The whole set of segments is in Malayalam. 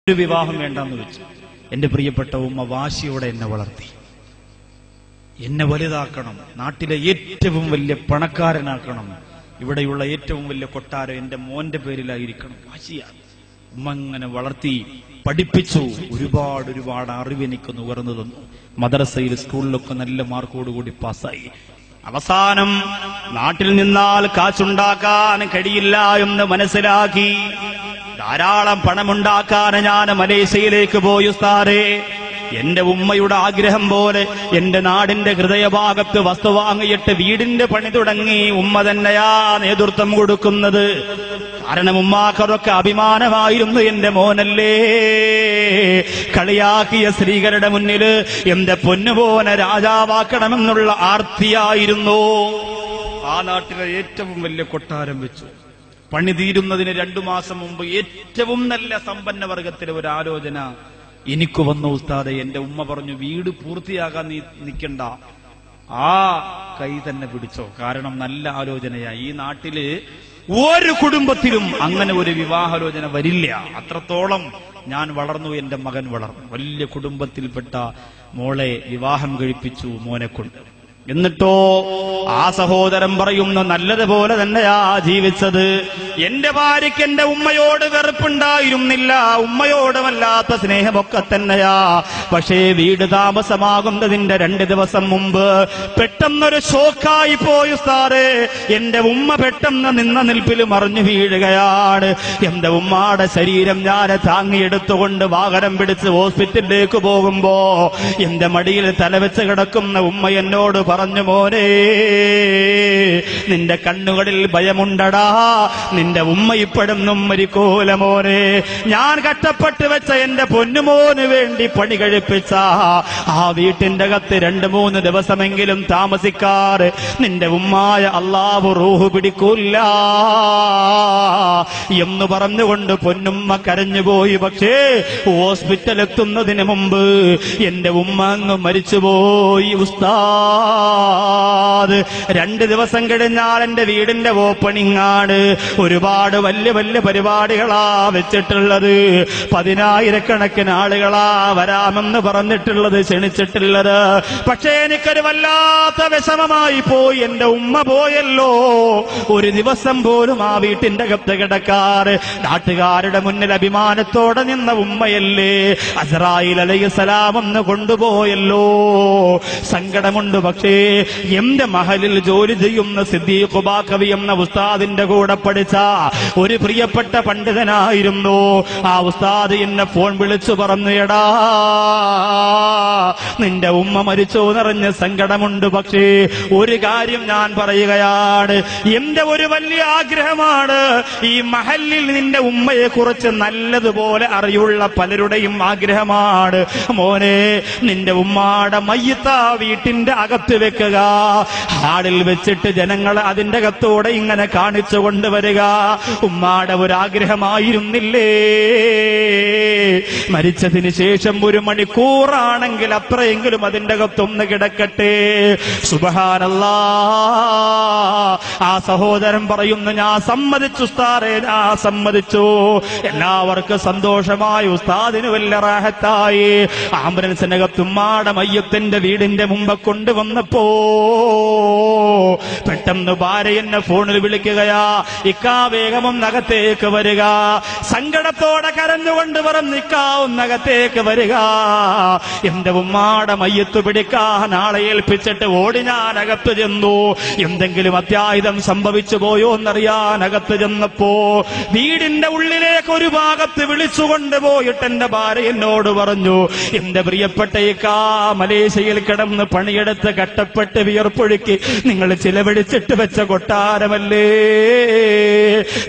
ഒരു വിവാഹം വേണ്ടെന്ന് വെച്ചു. എന്റെ പ്രിയപ്പെട്ട ഉമ്മ വാശിയോടെ എന്നെ വളർത്തി. എന്നെ വലുതാക്കണം, നാട്ടിലെ ഏറ്റവും വലിയ പണക്കാരനാക്കണം, ഇവിടെയുള്ള ഏറ്റവും വലിയ കൊട്ടാരം എന്റെ മോന്റെ പേരിലായിരിക്കണം. വാശിയാണ്. ഉമ്മ അങ്ങനെ വളർത്തി പഠിപ്പിച്ചു. ഒരുപാട് അറിവ് എനിക്ക് നുകർന്നു തന്നു. മദ്രസയിൽ സ്കൂളിലൊക്കെ നല്ല മാർക്കോടുകൂടി പാസ്സായി. അവസാനം നാട്ടിൽ നിന്നാൽ കാശുണ്ടാക്കാൻ കഴിയില്ല എന്ന് മനസ്സിലാക്കി ധാരാളം പണമുണ്ടാക്കാൻ ഞാൻ മലേഷ്യയിലേക്ക് പോയി. ഉസ്താദേ, എന്റെ ഉമ്മയുടെ ആഗ്രഹം പോലെ എന്റെ നാടിന്റെ ഹൃദയഭാഗത്ത് വസ്തു വാങ്ങിയിട്ട് വീടിന്റെ പണി തുടങ്ങി. ഉമ്മ തന്നെയാ നേതൃത്വം കൊടുക്കുന്നത്. കാരണം ഉമ്മാക്കതൊക്കെ അഭിമാനമായിരുന്നു. എന്റെ മോനല്ലേ, കളിയാക്കിയ സ്ത്രീകളുടെ മുന്നിൽ എന്റെ പൊന്നുമോനെ രാജാവാക്കണമെന്നുള്ള ആർത്തിയായിരുന്നു. ആ നാട്ടിലെ ഏറ്റവും വലിയ കൊട്ടാരം വെച്ചു. പണി തീരുന്നതിന് 2 മാസം മുമ്പ് ഏറ്റവും നല്ല സമ്പന്ന വർഗത്തിലെ ഒരു ആലോചന എനിക്ക് വന്നു. ഉസ്താദെ, എന്റെ ഉമ്മ പറഞ്ഞു, വീട് പൂർത്തിയാകാൻ നീ നിൽക്കണ്ട, ആ കൈ തന്നെ പിടിച്ചോ. കാരണം നല്ല ആലോചനയാ. ഈ നാട്ടില് ഒരു കുടുംബത്തിലും അങ്ങനെ ഒരു വിവാഹാലോചന വരില്ല. അത്രത്തോളം ഞാൻ വളർന്നു, എന്റെ മകൻ വളർന്നു. വലിയ കുടുംബത്തിൽപ്പെട്ട മോളെ വിവാഹം കഴിപ്പിച്ചു മോനെ കൊണ്ട്. എന്നിട്ടോ ആ സഹോദരൻ പറയുന്നു, നല്ലതുപോലെ തന്നെയാ ജീവിച്ചത്. എന്റെ ഭാര്യയ്ക്ക് എന്റെ ഉമ്മയോട് വെറുപ്പുണ്ടായിരുന്നില്ല, ഉമ്മയോട് വല്ലാത്ത സ്നേഹമൊക്കെ തന്നെയാ. പക്ഷേ വീട് താമസമാകുന്നതിന്റെ 2 ദിവസം മുമ്പ് പെട്ടെന്നൊരു ഷോക്കായി പോയി ഉസ്താദേ. എന്റെ ഉമ്മ പെട്ടെന്ന് നിന്ന നിൽപ്പിൽ മറിഞ്ഞു വീഴുകയാണ്. എന്റെ ഉമ്മാടെ ശരീരം ഞാൻ താങ്ങിയെടുത്തുകൊണ്ട് വാഹനം പിടിച്ച് ഹോസ്പിറ്റലിലേക്ക് പോകുമ്പോ എന്റെ മടിയിൽ തലവെച്ച് കിടക്കുന്ന ഉമ്മ എന്നോട് പറഞ്ഞു, മോനെ, നിന്റെ കണ്ണുകളിൽ ഭയമുണ്ടടാ, നിന്റെ ഉമ്മ ഇപ്പോഴൊന്നും മരിക്കൂല മോനെ. ഞാൻ കഷ്ടപ്പെട്ട് വെച്ച എന്റെ പൊന്നുമോന് വേണ്ടി പണി കഴിപ്പിച്ച ആ വീട്ടിന്റെ അകത്ത് 2-3 ദിവസമെങ്കിലും താമസിക്കാറ് നിന്റെ ഉമ്മായ അല്ലാഹു റൂഹ് പിടിക്കൂല്ല എന്ന് പറഞ്ഞുകൊണ്ട് പൊന്നുമ്മ കരഞ്ഞുപോയി. പക്ഷേ ഹോസ്പിറ്റൽ എത്തുന്നതിന് മുമ്പ് എന്റെ ഉമ്മ അങ്ങ് മരിച്ചുപോയി ഉസ്താദ്. 2 ദിവസം കഴിഞ്ഞാൽ എന്റെ വീടിന്റെ ഓപ്പണിംഗ് ആണ്. ഒരുപാട് വലിയ വലിയ പരിപാടികളാ വെച്ചിട്ടുള്ളത്. 10,000-കണക്കിന് ആളുകളാ വരാമെന്ന് പറഞ്ഞിട്ടുള്ളത്, ക്ഷണിച്ചിട്ടുള്ളത്. പക്ഷേ എനിക്കൊരു വല്ലാത്ത വിഷമമായി പോയി. എന്റെ ഉമ്മ പോയല്ലോ. ഒരു ദിവസം പോലും ആ വീട്ടിന്റെ അകത്ത് കിടക്കാറ്. നാട്ടുകാരുടെ മുന്നിൽ അഭിമാനത്തോടെ നിന്ന ഉമ്മയല്ലേ, അസ്രായീൽ അലൈഹിസ്സലാം ഒന്ന് കൊണ്ടുപോയല്ലോ. സങ്കടമുണ്ട്. പക്ഷേ എന്റെ മഹലിൽ ജോലി ചെയ്യുന്ന സിദ്ദീഖ് ബാഖവി എന്ന ഉസ്താദിന്റെ കൂടെ പഠിച്ച ഒരു പ്രിയപ്പെട്ട പണ്ഡിതനായിരുന്നു. ആ ഉസ്താദ് എന്നെ ഫോൺ വിളിച്ചു പറഞ്ഞു, എടാ, നിന്റെ ഉമ്മ മരിച്ചോ എന്നറിഞ്ഞ് സങ്കടമുണ്ട്. പക്ഷേ ഒരു കാര്യം ഞാൻ പറയുകയാണ്, എന്റെ ഒരു വലിയ ആഗ്രഹമാണ്, ഈ മഹലിൽ നിന്റെ ഉമ്മയെ കുറിച്ച് നല്ലതുപോലെ അറിയുള്ള പലരുടെയും ആഗ്രഹമാണ്. മോനെ, നിന്റെ ഉമ്മാടെ മയ്യിത്ത വീട്ടിന്റെ അകത്ത് വെക്കുക, ഹാളിൽ വെച്ചിട്ട് ജനങ്ങൾ അതിന്റെ അകത്തോടെ ഇങ്ങനെ കാണിച്ചു കൊണ്ടുവരിക. ഉമ്മാടെ ഒരാഗ്രഹമായിരുന്നില്ലേ, മരിച്ചതിന് ശേഷം 1 മണിക്കൂറാണെങ്കിൽ അത്രയെങ്കിലും അതിന്റെ അകത്തൊന്ന് കിടക്കട്ടെ. സുബ്ഹാനല്ലാഹ്. ആ സഹോദരൻ പറയുന്നു, ഞാൻ സമ്മതിച്ചു ഉസ്താദേ, ഞാൻ സമ്മതിച്ചു. എല്ലാവർക്കും സന്തോഷമായി, ഉസ്താദിന് വലിയ റാഹത്തായി. ആംബുലൻസിനകത്ത് ഉമ്മാടെ മയ്യത്തിന്റെ വീടിന്റെ മുമ്പ് കൊണ്ടുവന്നപ്പോ പെട്ടെന്ന് ഭാര്യ എന്നെ ഫോണിൽ വിളിക്കുകയാ, ഇക്കാ വേഗം ഒന്നകത്തേക്ക് വരിക. സങ്കടത്തോടെ കരഞ്ഞുകൊണ്ട് പറഞ്ഞു, ഇക്കാ ഒന്നകത്തേക്ക് വരിക, എന്റെ ഉമ്മാടെ മയ്യത്ത് പിടിക്കാൻ ആളെ ഏൽപ്പിച്ചിട്ട് ഓടി ഞാൻ അകത്ത് ചെന്നു. എന്തെങ്കിലും അത്യാഹിതം സംഭവിച്ചു പോയോ എന്നറിയാൻ അകത്ത് ചെന്നപ്പോ വീടിന്റെ ഉള്ളിലേക്ക് ഒരു ഭാഗത്ത് വിളിച്ചുകൊണ്ട് പോയിട്ട് എന്റെ ഭാര്യ എന്നോട് പറഞ്ഞു, എന്റെ പ്രിയപ്പെട്ട ഇക്കാ മലേഷ്യയിൽ കിടന്ന് പണിയെടുത്ത് കഷ്ടപ്പെട്ട് വിയർപ്പൊഴുക്കി നിങ്ങൾ ചിലവഴിച്ചിട്ട് വെച്ച കൊട്ടാരമല്ലേ,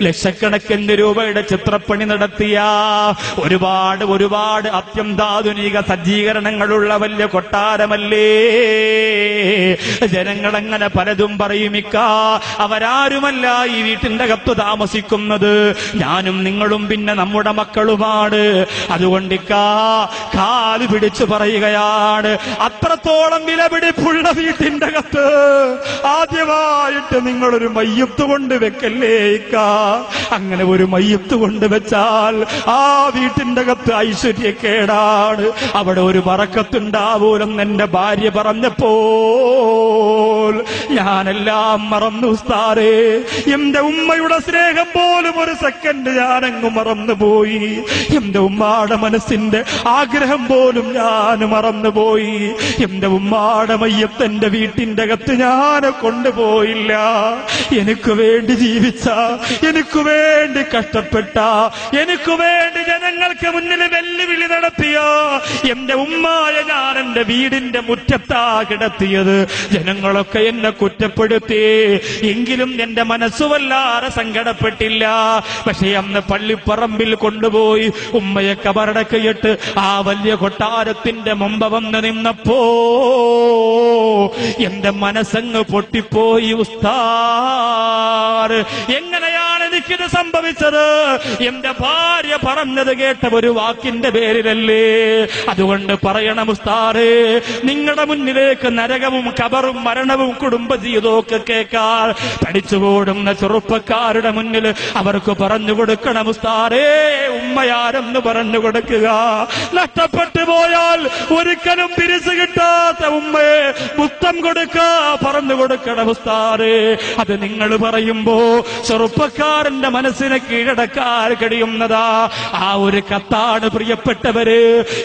ലക്ഷക്കണക്കിന് രൂപയുടെ ചിത്രപ്പണി നടത്തിയ ഒരുപാട് അത്യന്താധുനിക സജ്ജീകരണങ്ങളുള്ള വലിയ കൊട്ടാരമല്ലേ. ജനങ്ങളങ്ങനെ പലതും പറയുമിക്ക, അവരാരുമല്ല ഈ വീട്ടിന്റെ അകത്ത് താമസിക്കുന്നത്, ഞാനും നിങ്ങളും പിന്നെ നമ്മുടെ മക്കളുമാണ്. അതുകൊണ്ടിക്കാ കാല് പിടിച്ചു പറയുകയാണ്, അത്രത്തോളം വിലപിടിപ്പുള്ള വീട്ടിന്റെ അകത്ത് ആദ്യമായിട്ട് നിങ്ങളൊരു മയ്യത്ത് കൊണ്ട് വെക്കല്ലേ ഇക്ക. അങ്ങനെ ഒരു മയ്യത്ത് കൊണ്ട് വെച്ചാൽ ആ വീട്ടിന്റെ അകത്ത് ഐശ്വര്യക്കേടാണ്, അവിടെ ഒരു ബറക്കത്തുണ്ടാവൂലെന്ന് എന്റെ ഭാര്യ പറഞ്ഞപ്പോൾ ഞാനെല്ലാം മറന്നു ഉസ്താദേ. എന്റെ ഉമ്മയുടെ സ്നേഹം പോലും ഒരു സെക്കൻഡ് ഞാനങ്ങ് മറന്നുപോയി. എന്റെ ഉമ്മാടെ മനസ്സിന്റെ ആഗ്രഹം പോലും ഞാൻ മറന്നുപോയി. എന്റെ ഉമ്മാടെ മയ്യത്ത് എന്റെ വീട്ടിന്റെ അകത്ത് ഞാൻ കൊണ്ടുപോയില്ല. എനിക്ക് വേണ്ടി ജീവിച്ച, എനിക്ക് വേണ്ടി കഷ്ടപ്പെട്ട, എനിക്ക് വേണ്ടി ജനങ്ങൾക്ക് മുന്നിൽ വെല്ലുവിളി നടത്തിയ എന്റെ ഉമ്മായ ഞാൻ എന്റെ വീടിന്റെ മുറ്റത്താ കിടത്തിയത്. ജനങ്ങളൊക്കെ എന്നെ കുറ്റപ്പെടുത്തി, എങ്കിലും എന്റെ മനസ്സ് വല്ലാതെ സങ്കടപ്പെട്ടില്ല. പക്ഷെ അന്ന് പള്ളിപ്പറമ്പിൽ കൊണ്ടുപോയി ഉമ്മയെ കബറടക്കിയിട്ട് ആ വലിയ കൊട്ടാരത്തിന്റെ മുമ്പ് വന്ന് നിന്നപ്പോ എന്റെ മനസ്സങ്ങ് പൊട്ടിപ്പോയി ഉസ്താദ്. എങ്ങനെയാണ് എനിക്കിത് സംഭവിച്ചത്? എന്റെ ഭാര്യ പറഞ്ഞത് കേട്ട ഒരു വാക്കിന്റെ പേരിലല്ലേ. അതുകൊണ്ട് പറയണം ഉസ്താദേ, നിങ്ങളുടെ മുന്നിലേക്ക് നരകവും കബറും മരണവും കുടുംബജീവിതവും ഒക്കെ കേൾക്കാൻ പഠിച്ചുകൂടുന്ന ചെറുപ്പക്കാരുടെ മുന്നിൽ അവർക്ക് പറഞ്ഞു കൊടുക്കണം ഉസ്താദേ, ഉമ്മയാരെന്ന് പറഞ്ഞു കൊടുക്കുക. നഷ്ടപ്പെട്ടു പോയാൽ ഒരിക്കലും തിരിച്ചു കിട്ടാത്ത ഉമ്മയെ മുത്തം കൊടുക്കുക, പറഞ്ഞു കൊടുക്കണം ഉസ്താദേ. അത് നിങ്ങൾ പറയുമ്പോ ചെറുപ്പക്കാരന്റെ മനസ്സിനെ കീഴടക്കാൻ കഴിയുന്നതാ. ആ ഒരു കത്താണ് പ്രിയപ്പെട്ടവര്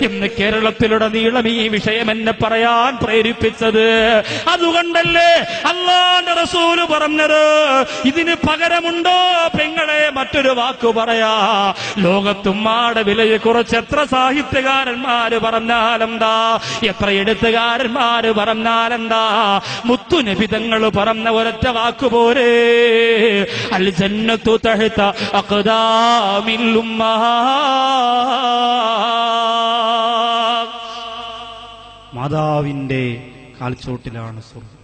ഇന്ന് കേരളത്തിലുടനീളം ഈ വിഷയം എന്നെ പറയാൻ പ്രേരിപ്പിച്ചത്. അതുകൊണ്ടല്ലേ അല്ലാഹുവിന്റെ റസൂല് പറഞ്ഞത്, ഇതിന് പകരമുണ്ടോ പെങ്ങളെ? മറ്റൊരു വാക്കു പറയാ, ലോകത്തുമ്മാടെ വിലയെ കുറിച്ച് എത്ര സാഹിത്യകാരന്മാര് പറഞ്ഞാലെന്താ, എത്ര എഴുത്തുകാരന്മാര് പറഞ്ഞാലെന്താ, മുത്തുനബി തങ്ങൾ പറഞ്ഞ ഒരൊറ്റ വാക്കുപോരെ, അൽ ജന്നത്തു തഹ്ത അഖ്ദാമിൽ ഉമ്മഹാത്ത്. മാതാവിന്റെ കാൽച്ചോട്ടിലാണ് സ്വർഗ്ഗം.